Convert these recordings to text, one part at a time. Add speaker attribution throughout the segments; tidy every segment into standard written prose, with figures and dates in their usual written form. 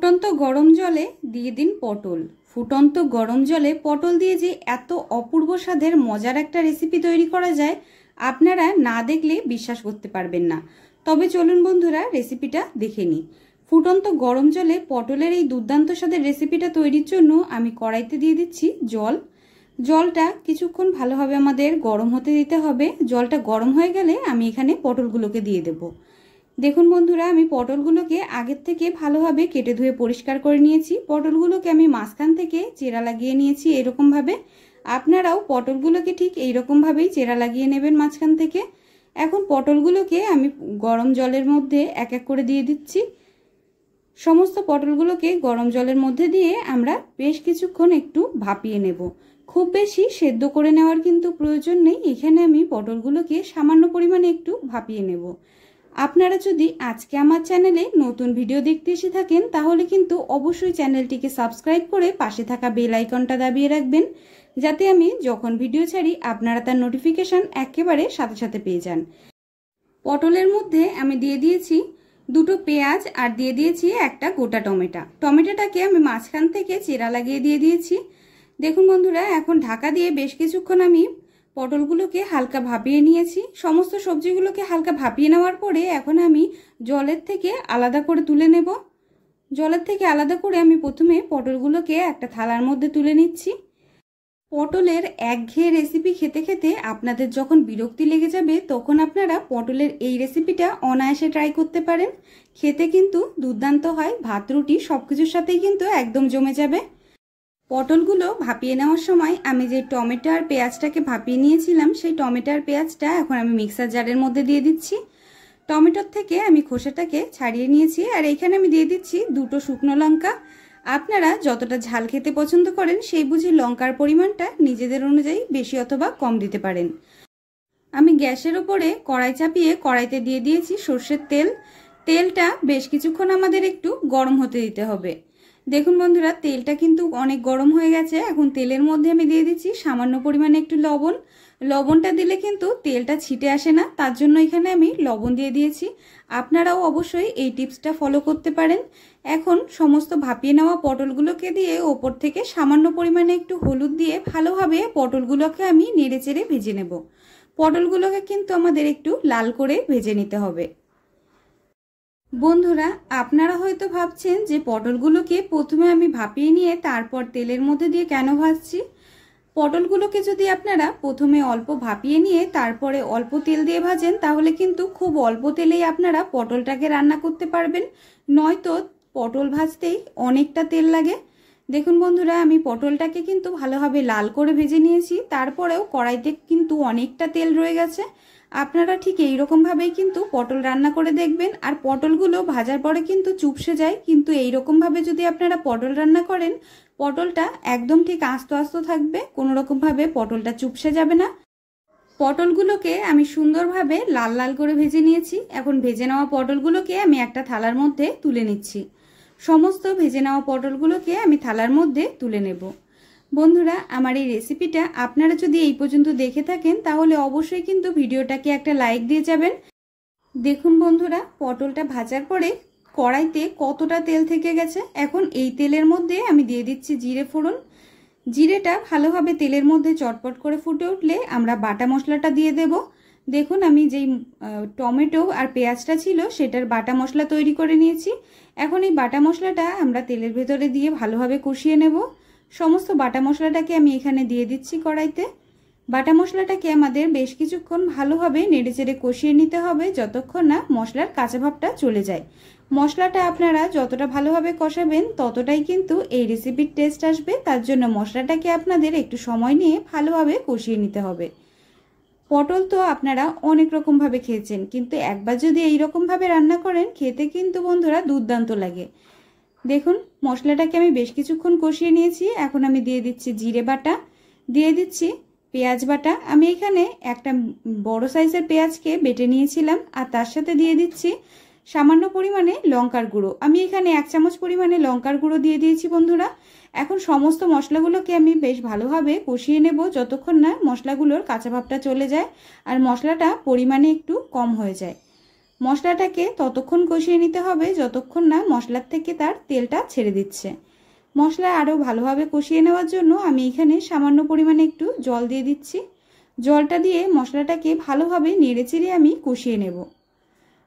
Speaker 1: ফুটন্ত গরম জলে দিয়ে দিন পটল। ফুটন্ত গরম জলে পটল দিয়ে যে এত অপূর্ব স্বাদের মজার একটা রেসিপি তৈরি করা যায়, আপনারা না দেখলে বিশ্বাস করতে পারবেন না। তবে চলুন বন্ধুরা, রেসিপিটা দেখে নিই। ফুটন্ত গরম জলে পটলের এই দুর্দান্ত স্বাদের রেসিপিটা তৈরির জন্য আমি কড়াইতে দিয়ে দিচ্ছি জল। জলটা কিছুক্ষণ ভালোভাবে আমাদের গরম হতে দিতে হবে। জলটা গরম হয়ে গেলে আমি এখানে পটলগুলোকে দিয়ে দেব। দেখুন বন্ধুরা, আমি পটলগুলোকে আগের থেকে ভালোভাবে কেটে ধুয়ে পরিষ্কার করে নিয়েছি। পটলগুলোকে আমি মাঝখান থেকে চেরা লাগিয়ে নিয়েছি এরকমভাবে। আপনারাও পটলগুলোকে ঠিক এইরকমভাবেই চেরা লাগিয়ে নেবেন মাঝখান থেকে। এখন পটলগুলোকে আমি গরম জলের মধ্যে এক এক করে দিয়ে দিচ্ছি। সমস্ত পটলগুলোকে গরম জলের মধ্যে দিয়ে আমরা বেশ কিছুক্ষণ একটু ভাপিয়ে নেব। খুব বেশি সেদ্ধ করে নেওয়ার কিন্তু প্রয়োজন নেই। এখানে আমি পটলগুলোকে সামান্য পরিমাণে একটু ভাপিয়ে নেব। আপনারা যদি আজকে আমার চ্যানেলে নতুন ভিডিও দেখতে এসে থাকেন, তাহলে কিন্তু অবশ্যই চ্যানেলটিকে সাবস্ক্রাইব করে পাশে থাকা বেল আইকনটা দাবিয়ে রাখবেন, যাতে আমি যখন ভিডিও ছাড়ি আপনারা তার নোটিফিকেশন একেবারে সাথে সাথে পেয়ে যান। পটলের মধ্যে আমি দিয়ে দিয়েছি দুটো পেঁয়াজ আর দিয়ে দিয়েছি একটা গোটা টমেটো। টমেটোটাকে আমি মাঝখান থেকে চেরা লাগিয়ে দিয়ে দিয়েছি। দেখুন বন্ধুরা, এখন ঢাকা দিয়ে বেশ কিছুক্ষণ আমি পটলগুলোকে হালকা ভাপিয়ে নিয়েছি। সমস্ত সবজিগুলোকে হালকা ভাপিয়ে নেওয়ার পরে এখন আমি জলের থেকে আলাদা করে তুলে নেব। জলের থেকে আলাদা করে আমি প্রথমে পটলগুলোকে একটা থালার মধ্যে তুলে নিচ্ছি। পটলের একঘেয়ে রেসিপি খেতে খেতে আপনাদের যখন বিরক্তি লেগে যাবে, তখন আপনারা পটলের এই রেসিপিটা অনায়াসে ট্রাই করতে পারেন। খেতে কিন্তু দুর্দান্ত হয়, ভাত রুটি সব কিছুর সাথেই কিন্তু একদম জমে যাবে। পটলগুলো ভাপিয়ে নেওয়ার সময় আমি যে টমেটো আর পেঁয়াজটাকে ভাপিয়ে নিয়েছিলাম, সেই টমেটো আর পেঁয়াজটা এখন আমি মিক্সার জারের মধ্যে দিয়ে দিচ্ছি। টমেটোর থেকে আমি খোসাটাকে ছাড়িয়ে নিয়েছি। আর এখানে আমি দিয়ে দিচ্ছি দুটো শুকনো লঙ্কা। আপনারা যতটা ঝাল খেতে পছন্দ করেন সেই বুঝে লঙ্কার পরিমাণটা নিজেদের অনুযায়ী বেশি অথবা কম দিতে পারেন। আমি গ্যাসের ওপরে কড়াই চাপিয়ে কড়াইতে দিয়ে দিয়েছি সর্ষের তেল। তেলটা বেশ কিছুক্ষণ আমাদের একটু গরম হতে দিতে হবে। দেখুন বন্ধুরা, তেলটা কিন্তু অনেক গরম হয়ে গেছে। এখন তেলের মধ্যে আমি দিয়ে দিচ্ছি সামান্য পরিমাণে একটু লবণ। লবণটা দিলে কিন্তু তেলটা ছিটে আসে না, তার জন্য এখানে আমি লবণ দিয়ে দিয়েছি। আপনারাও অবশ্যই এই টিপসটা ফলো করতে পারেন। এখন সমস্ত ভাপিয়ে নেওয়া পটলগুলোকে দিয়ে ওপর থেকে সামান্য পরিমাণে একটু হলুদ দিয়ে ভালোভাবে পটলগুলোকে আমি নেড়েচেড়ে ভেজে নেব। পটলগুলোকে কিন্তু আমাদের একটু লাল করে ভেজে নিতে হবে। বন্ধুরা, আপনারা হয়তো ভাবছেন যে পটলগুলোকে প্রথমে আমি ভাপিয়ে নিয়ে তারপর তেলের মধ্যে দিয়ে কেন ভাজছি। পটলগুলোকে যদি আপনারা প্রথমে অল্প ভাপিয়ে নিয়ে তারপরে অল্প তেল দিয়ে ভাজেন, তাহলে কিন্তু খুব অল্প তেলেই আপনারা পটলটাকে রান্না করতে পারবেন। নয়তো পটল ভাজতেই অনেকটা তেল লাগে। দেখুন বন্ধুরা, আমি পটলটাকে কিন্তু ভালোভাবে লাল করে ভেজে নিয়েছি। তারপরেও কড়াইতে কিন্তু অনেকটা তেল রয়ে গেছে। আপনারা ঠিক এইরকমভাবেই কিন্তু পটল রান্না করে দেখবেন। আর পটলগুলো ভাজার পরে কিন্তু চুপসে যায়, কিন্তু এইরকমভাবে যদি আপনারা পটল রান্না করেন, পটলটা একদম ঠিক আস্ত আস্ত থাকবে, কোনো রকমভাবে পটলটা চুপসে যাবে না। পটলগুলোকে আমি সুন্দরভাবে লাল লাল করে ভেজে নিয়েছি। এখন ভেজে নেওয়া পটলগুলোকে আমি একটা থালার মধ্যে তুলে নিচ্ছি। সমস্ত ভেজে নেওয়া পটলগুলোকে আমি থালার মধ্যে তুলে নেব। বন্ধুরা, আমার এই রেসিপিটা আপনারা যদি এই পর্যন্ত দেখে থাকেন, তাহলে অবশ্যই কিন্তু ভিডিওটাকে একটা লাইক দিয়ে যাবেন। দেখুন বন্ধুরা, পটলটা ভাজার পরে কড়াইতে কতটা তেল থেকে গেছে। এখন এই তেলের মধ্যে আমি দিয়ে দিচ্ছি জিরে ফোড়ন। জিরেটা ভালোভাবে তেলের মধ্যে চটপট করে ফুটে উঠলে আমরা বাটা মশলাটা দিয়ে দেব। দেখুন, আমি যেই টমেটো আর পেঁয়াজটা ছিল সেটার বাটা মশলা তৈরি করে নিয়েছি। এখন এই বাটা মশলাটা আমরা তেলের ভেতরে দিয়ে ভালোভাবে কষিয়ে নেব। সমস্ত বাটা মশলাটাকে আমি এখানে দিয়ে দিচ্ছি কড়াইতে। বাটা মশলাটাকে আমাদের বেশ কিছুক্ষণ ভালোভাবে নেড়েচেড়ে কষিয়ে নিতে হবে, যতক্ষণ না মশলার কাঁচা ভাবটা চলে যায়। মশলাটা আপনারা যতটা ভালোভাবে কষাবেন, ততটাই কিন্তু এই রেসিপির টেস্ট আসবে। তার জন্য মশলাটাকে আপনাদের একটু সময় নিয়ে ভালোভাবে কষিয়ে নিতে হবে। পটল তো আপনারা অনেক রকমভাবে খেয়েছেন, কিন্তু একবার যদি এইরকমভাবে রান্না করেন, খেতে কিন্তু বন্ধুরা দুর্দান্ত লাগে। দেখুন, মশলাটাকে আমি বেশ কিছুক্ষণ কষিয়ে নিয়েছি। এখন আমি দিয়ে দিচ্ছি জিরে বাটা, দিয়ে দিচ্ছি পেঁয়াজ বাটা। আমি এখানে একটা বড় সাইজের পেঁয়াজকে বেটে নিয়েছিলাম। আর তার সাথে দিয়ে দিচ্ছি সামান্য পরিমাণে লঙ্কার গুঁড়ো। আমি এখানে 1 চামচ পরিমাণে লঙ্কার গুঁড়ো দিয়ে দিয়েছি বন্ধুরা। এখন সমস্ত মশলাগুলোকে আমি বেশ ভালোভাবে কষিয়ে নেব, যতক্ষণ না মশলাগুলোর কাঁচা ভাবটা চলে যায় আর মশলাটা পরিমাণে একটু কম হয়ে যায়। মশলাটাকে ততক্ষণ কষিয়ে নিতে হবে যতক্ষণ না মশলার থেকে তার তেলটা ছেড়ে দিচ্ছে। মশলা আরও ভালোভাবে কষিয়ে নেওয়ার জন্য আমি এখানে সামান্য পরিমাণে একটু জল দিয়ে দিচ্ছি। জলটা দিয়ে মশলাটাকে ভালোভাবে নেড়েচেড়ে আমি কষিয়ে নেব।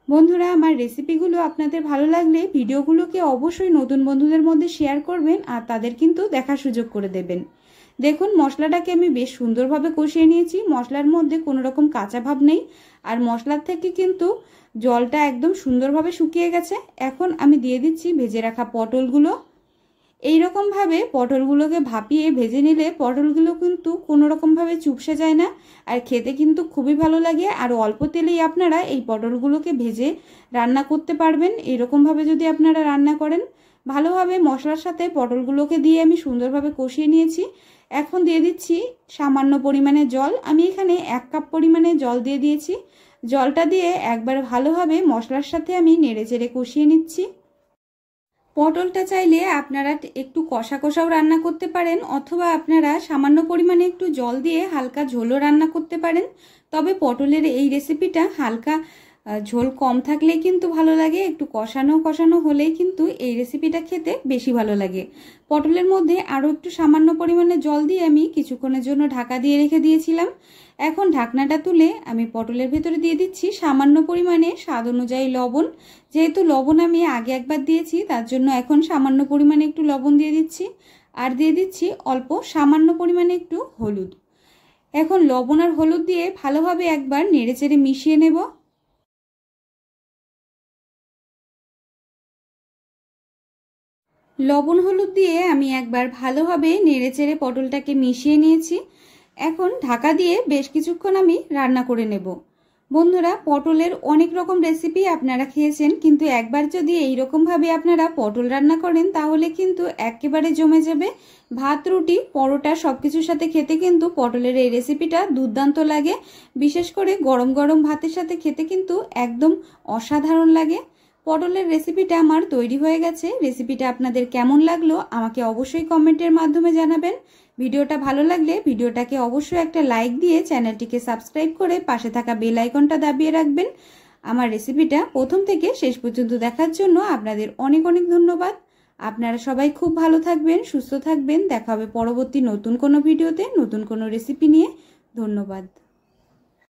Speaker 1: বন্ধুরা, আমার রেসিপিগুলো আপনাদের ভালো লাগলে ভিডিওগুলোকে অবশ্যই নতুন বন্ধুদের মধ্যে শেয়ার করবেন আর তাদের কিন্তু দেখার সুযোগ করে দেবেন। দেখুন, মশলাটাকে আমি বেশ সুন্দরভাবে কষিয়ে নিয়েছি। মশলার মধ্যে কোনো রকম কাঁচা ভাব নেই আর মশলার থেকে কিন্তু জলটা একদম সুন্দরভাবে শুকিয়ে গেছে। এখন আমি দিয়ে দিচ্ছি ভেজে রাখা পটলগুলো। এইরকমভাবে পটলগুলোকে ভাপিয়ে ভেজে নিলে পটলগুলো কিন্তু কোনো রকমভাবে চুপসে যায় না আর খেতে কিন্তু খুবই ভালো লাগে। আর অল্প তেলেই আপনারা এই পটলগুলোকে ভেজে রান্না করতে পারবেন। এইরকমভাবে যদি আপনারা রান্না করেন, ভালোভাবে মশলার সাথে পটলগুলোকে দিয়ে আমি সুন্দরভাবে কষিয়ে নিয়েছি। এখন দিয়ে দিচ্ছি সামান্য পরিমাণে জল। আমি এখানে 1 কাপ পরিমাণে জল দিয়ে দিয়েছি। জলটা দিয়ে একবার ভালোভাবে মশলার সাথে আমি নেড়েচেড়ে কষিয়ে নিচ্ছি। পটলটা চাইলে আপনারা একটু কষা কষাও রান্না করতে পারেন অথবা আপনারা সামান্য পরিমাণে একটু জল দিয়ে হালকা ঝোলও রান্না করতে পারেন। তবে পটলের এই রেসিপিটা হালকা ঝোল কম থাকলে কিন্তু ভালো লাগে, একটু কষানো কষানো হলেই কিন্তু এই রেসিপিটা খেতে বেশি ভালো লাগে। পটলের মধ্যে আরও একটু সামান্য পরিমাণে জল দিয়ে আমি কিছুক্ষণের জন্য ঢাকা দিয়ে রেখে দিয়েছিলাম। এখন ঢাকনাটা তুলে আমি পটলের ভেতরে দিয়ে দিচ্ছি সামান্য পরিমাণে স্বাদ অনুযায়ী লবণ। যেহেতু লবণ আমি আগে একবার দিয়েছি, তার জন্য এখন সামান্য পরিমাণে একটু লবণ দিয়ে দিচ্ছি আর দিয়ে দিচ্ছি অল্প সামান্য পরিমাণে একটু হলুদ। এখন লবণ আর হলুদ দিয়ে ভালোভাবে একবার নেড়েচেড়ে মিশিয়ে নেব। লবণ হলুদ দিয়ে আমি একবার ভালোভাবে নেড়েচেড়ে পটলটাকে মিশিয়ে নিয়েছি। এখন ঢাকা দিয়ে বেশ কিছুক্ষণ আমি রান্না করে নেব। বন্ধুরা, পটলের অনেক রকম রেসিপি আপনারা খেয়েছেন, কিন্তু একবার যদি এই রকমভাবে আপনারা পটল রান্না করেন তাহলে কিন্তু একেবারে জমে যাবে। ভাত, রুটি, পরোটা সবকিছুর সাথে খেতে কিন্তু পটলের এই রেসিপিটা দুর্দান্ত লাগে। বিশেষ করে গরম গরম ভাতের সাথে খেতে কিন্তু একদম অসাধারণ লাগে। পটলের রেসিপিটা আমার তৈরি হয়ে গেছে। রেসিপিটা আপনাদের কেমন লাগলো আমাকে অবশ্যই কমেন্টের মাধ্যমে জানাবেন। ভিডিওটা ভালো লাগলে ভিডিওটাকে অবশ্যই একটা লাইক দিয়ে চ্যানেলটিকে সাবস্ক্রাইব করে পাশে থাকা বেল আইকনটা দাবিয়ে রাখবেন। আমার রেসিপিটা প্রথম থেকে শেষ পর্যন্ত দেখার জন্য আপনাদের অনেক অনেক ধন্যবাদ। আপনারা সবাই খুব ভালো থাকবেন, সুস্থ থাকবেন। দেখা হবে পরবর্তী নতুন কোনো ভিডিওতে নতুন কোনো রেসিপি নিয়ে। ধন্যবাদ।